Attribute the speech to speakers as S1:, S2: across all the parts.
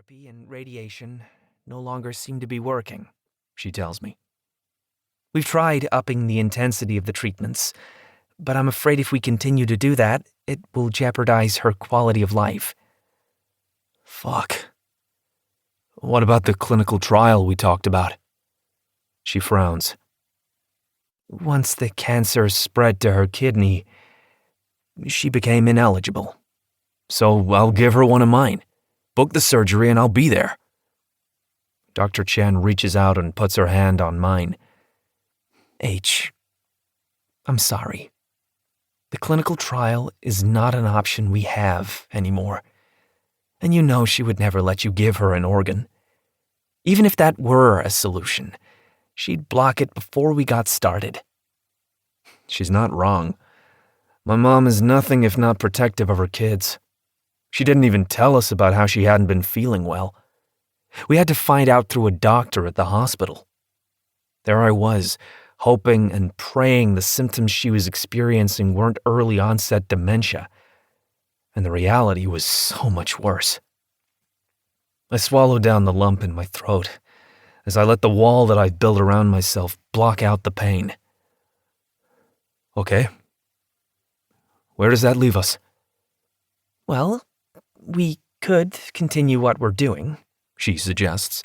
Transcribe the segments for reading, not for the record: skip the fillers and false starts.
S1: Chemotherapy and radiation no longer seem to be working, she tells me. We've tried upping the intensity of the treatments, but I'm afraid if we continue to do that, it will jeopardize her quality of life.
S2: Fuck. What about the clinical trial we talked about? She frowns.
S1: Once the cancer spread to her kidney, she became ineligible.
S2: So I'll give her one of mine. Book the surgery and I'll be there.
S1: Dr. Chen reaches out and puts her hand on mine. I'm sorry. The clinical trial is not an option we have anymore. And you know she would never let you give her an organ. Even if that were a solution, she'd block it before we got started.
S2: She's not wrong. My mom is nothing if not protective of her kids. She didn't even tell us about how she hadn't been feeling well. We had to find out through a doctor at the hospital. There I was, hoping and praying the symptoms she was experiencing weren't early onset dementia. And the reality was so much worse. I swallowed down the lump in my throat as I let the wall that I'd built around myself block out the pain. Okay. Where does that leave us?
S1: Well, we could continue what we're doing, she suggests.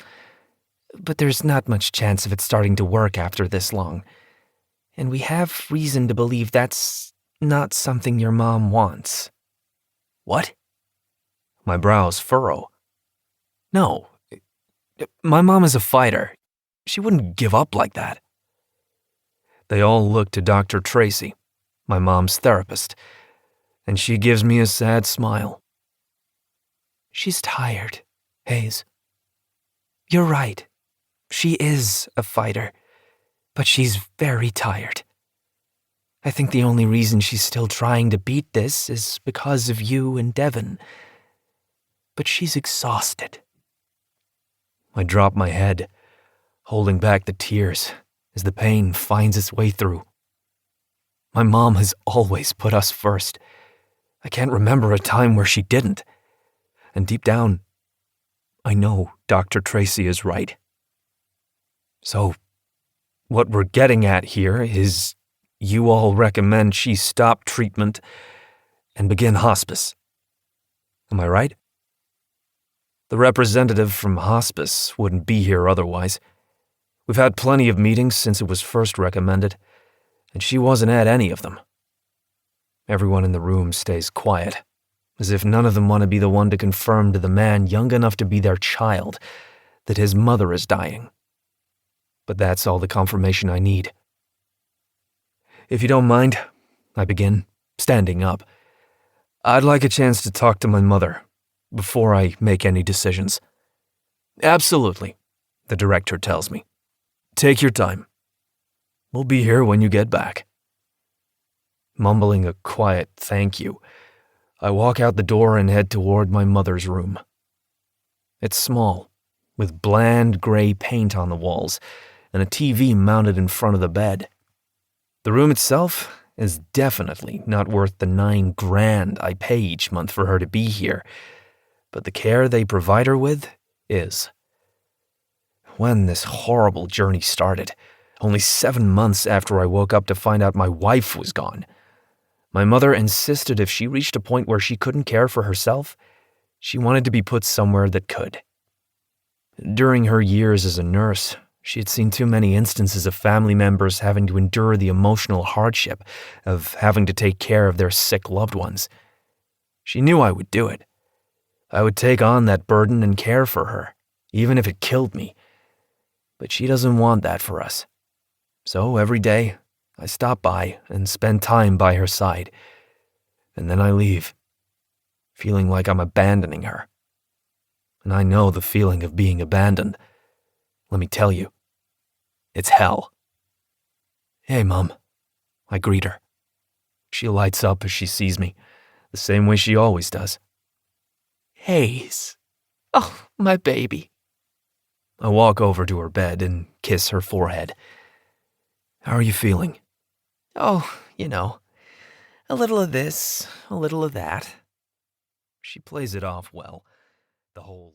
S1: But there's not much chance of it starting to work after this long. And we have reason to believe that's not something your mom wants.
S2: What? My brows furrow.
S1: No. My mom is a fighter. She wouldn't give up like that.
S2: They all look to Dr. Tracy, my mom's therapist, and she gives me a sad smile.
S1: She's tired, Hayes. You're right. She is a fighter, but she's very tired. I think the only reason she's still trying to beat this is because of you and Devon. But she's exhausted.
S2: I drop my head, holding back the tears as the pain finds its way through. My mom has always put us first. I can't remember a time where she didn't. And deep down, I know Dr. Tracy is right. So, what we're getting at here is you all recommend she stop treatment and begin hospice. Am I right? The representative from hospice wouldn't be here otherwise. We've had plenty of meetings since it was first recommended, and she wasn't at any of them. Everyone in the room stays quiet, as if none of them want to be the one to confirm to the man young enough to be their child that his mother is dying. But that's all the confirmation I need. If you don't mind, I begin, standing up. I'd like a chance to talk to my mother before I make any decisions. Absolutely, the director tells me. Take your time. We'll be here when you get back. Mumbling a quiet thank you, I walk out the door and head toward my mother's room. It's small, with bland gray paint on the walls and a TV mounted in front of the bed. The room itself is definitely not worth the $9,000 I pay each month for her to be here, but the care they provide her with is. When this horrible journey started, only 7 months after I woke up to find out my wife was gone, my mother insisted if she reached a point where she couldn't care for herself, she wanted to be put somewhere that could. During her years as a nurse, she had seen too many instances of family members having to endure the emotional hardship of having to take care of their sick loved ones. She knew I would do it. I would take on that burden and care for her, even if it killed me. But she doesn't want that for us. So every day, I stop by and spend time by her side. And then I leave, feeling like I'm abandoning her. And I know the feeling of being abandoned. Let me tell you, it's hell. Hey, Mom, I greet her. She lights up as she sees me, the same way she always does.
S1: Hayes. Oh, my baby.
S2: I walk over to her bed and kiss her forehead. How are you feeling?
S1: Oh, you know, a little of this, a little of that.
S2: She plays it off well, the whole